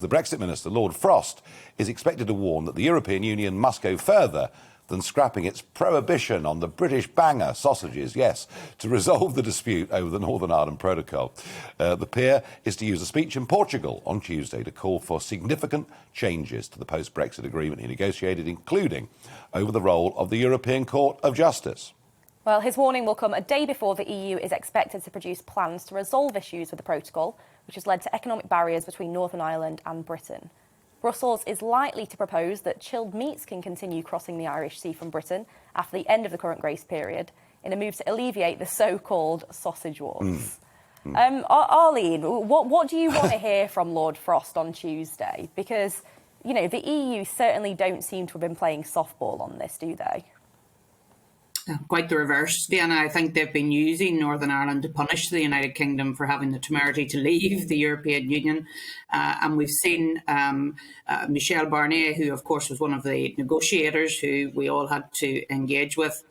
The Brexit Minister, Lord Frost, is expected to warn that the European Union must go further than scrapping its prohibition on the British banger sausages, yes, to resolve the dispute over the Northern Ireland Protocol. The peer is to use a speech in Portugal on Tuesday to call for significant changes to the post-Brexit agreement he negotiated, including over the role of the European Court of Justice. Well, his warning will come a day before the EU is expected to produce plans to resolve issues with the protocol, which has led to economic barriers between Northern Ireland and Britain. Brussels is likely to propose that chilled meats can continue crossing the Irish Sea from Britain after the end of the current grace period, in a move to alleviate the so-called sausage wars. Arlene, what do you want to hear from Lord Frost on Tuesday? Because, you know, the EU certainly don't seem to have been playing softball on this, do they? Quite the reverse, Diana. I think they've been using Northern Ireland to punish the United Kingdom for having the temerity to leave the European Union. And we've seen Michel Barnier, who of course was one of the negotiators who we all had to engage with,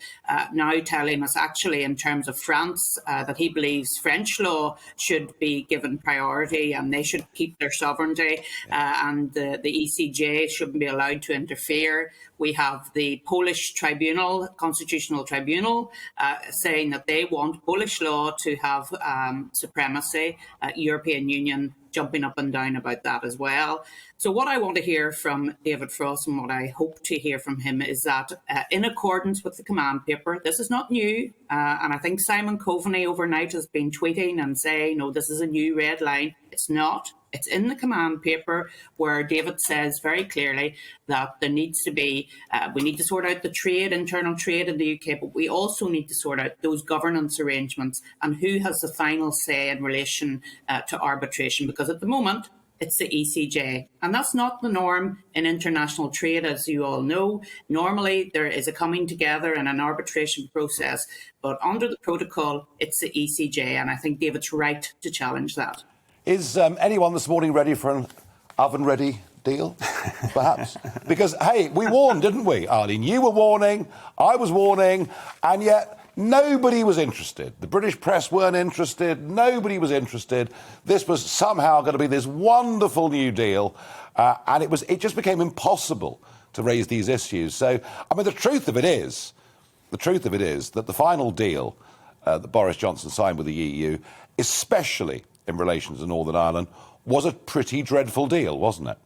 now telling us actually in terms of France that he believes French law should be given priority and they should keep their sovereignty and the ECJ shouldn't be allowed to interfere. We have the Polish tribunal, constitutional tribunal, saying that they want Polish law to have supremacy, European Union jumping up and down about that as well. So what I want to hear from David Frost and what I hope to hear from him is that in accordance with the command paper, this is not new. And I think Simon Coveney overnight has been tweeting and saying, no, this is a new red line. It's not. It's in the command paper where David says very clearly that there needs to be, we need to sort out the trade, internal trade in the UK, but we also need to sort out those governance arrangements and who has the final say in relation to arbitration, because at the moment, it's the ECJ. And that's not the norm in international trade, as you all know. Normally, there is a coming together and an arbitration process, but under the protocol, it's the ECJ. And I think David's right to challenge that. Is anyone this morning ready for an oven-ready deal, perhaps? Because, hey, we warned, didn't we, Arlene? You were warning, I was warning, and yet nobody was interested. The British press weren't interested, nobody was interested. This was somehow going to be this wonderful new deal, and it just became impossible to raise these issues. So, I mean, the truth of it is that the final deal that Boris Johnson signed with the EU, especially in relation to Northern Ireland, was a pretty dreadful deal, wasn't it?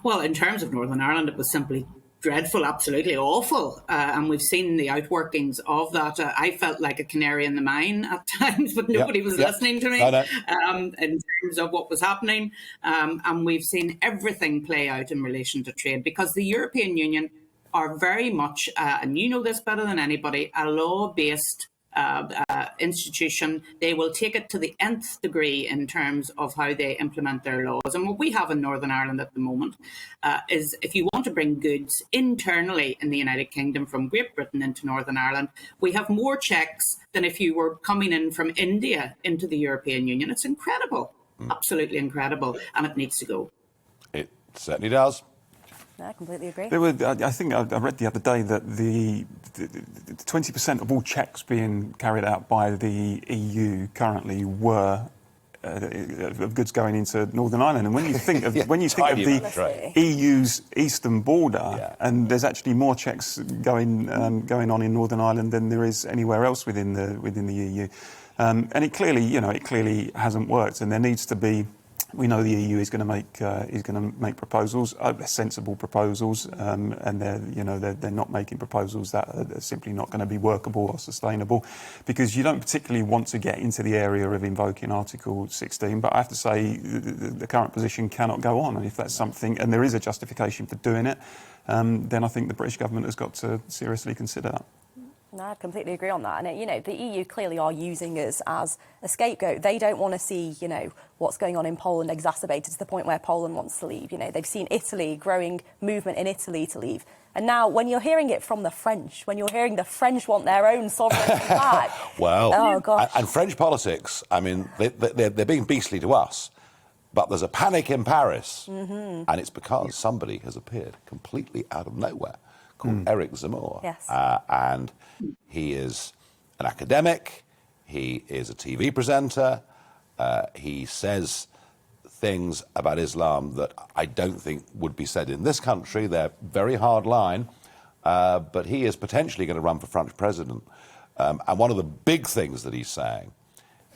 Well, in terms of Northern Ireland, it was simply dreadful, absolutely awful. And we've seen the outworkings of that. I felt like a canary in the mine at times, but nobody was listening to me in terms of what was happening. And we've seen everything play out in relation to trade, because the European Union are very much, and you know this better than anybody, a law-based institution. They will take it to the nth degree in terms of how they implement their laws. And what we have in Northern Ireland at the moment is, if you want to bring goods internally in the United Kingdom from Great Britain into Northern Ireland, we have more checks than if you were coming in from India into the European Union. It's incredible, absolutely incredible, and it needs to go. It certainly does. I completely agree. I think I read the other day that the 20% of all checks being carried out by the EU currently were of goods going into Northern Ireland. And when you think of the EU's eastern border, and there's actually more checks going on in Northern Ireland than there is anywhere else within the EU, and it clearly hasn't worked, and there needs to be. We know the EU is going to make proposals, sensible proposals, and they're not making proposals that are simply not going to be workable or sustainable, because you don't particularly want to get into the area of invoking Article 16. But I have to say the current position cannot go on, and if that's something, and there is a justification for doing it, then I think the British government has got to seriously consider that. No, I completely agree on that. And, you know, the EU clearly are using us as a scapegoat. They don't want to see, you know, what's going on in Poland exacerbated to the point where Poland wants to leave. You know, they've seen Italy, growing movement in Italy to leave. And now, when you're hearing it from the French, when you're hearing the French want their own sovereignty back... Well, oh, gosh. And French politics, I mean, they're being beastly to us. But there's a panic in Paris, and it's because somebody has appeared completely out of nowhere, called Eric Zemmour. Yes. And he is an academic, he is a TV presenter, he says things about Islam that I don't think would be said in this country. They're very hard line, but he is potentially going to run for French president. And one of the big things that he's saying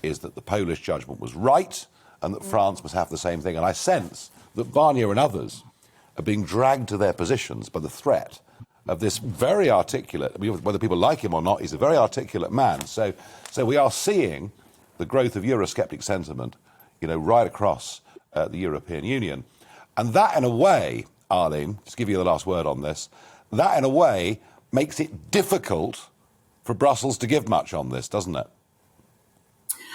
is that the Polish judgment was right and that France must have the same thing. And I sense that Barnier and others are being dragged to their positions by the threat of this very articulate, whether people like him or not, he's a very articulate man. So we are seeing the growth of Eurosceptic sentiment, right across the European Union. And that, in a way, Arlene, just give you the last word on this, that, in a way, makes it difficult for Brussels to give much on this, doesn't it?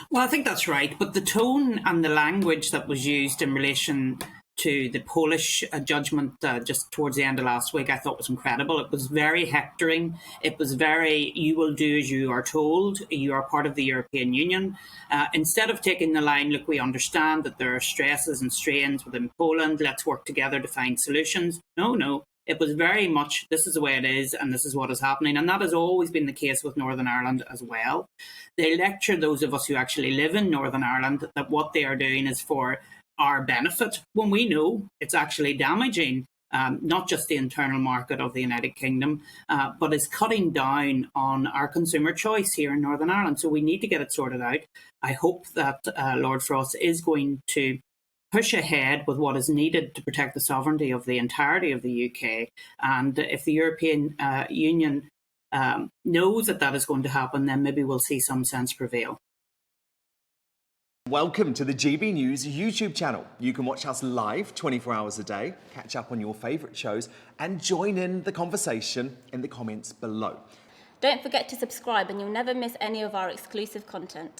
Well, I think that's right. But the tone and the language that was used in relation to the Polish judgment just towards the end of last week, I thought was incredible. It was very hectoring. It was very, you will do as you are told. You are part of the European Union. Instead of taking the line, look, we understand that there are stresses and strains within Poland. Let's work together to find solutions. No. It was very much, this is the way it is and this is what is happening. And that has always been the case with Northern Ireland as well. They lecture those of us who actually live in Northern Ireland that what they are doing is for our benefit, when we know it's actually damaging not just the internal market of the United Kingdom, but is cutting down on our consumer choice here in Northern Ireland. So we need to get it sorted out. I hope that Lord Frost is going to push ahead with what is needed to protect the sovereignty of the entirety of the UK. And if the European Union knows that that is going to happen, then maybe we'll see some sense prevail. Welcome to the GB News YouTube channel. You can watch us live 24 hours a day, catch up on your favourite shows and join in the conversation in the comments below. Don't forget to subscribe and you'll never miss any of our exclusive content.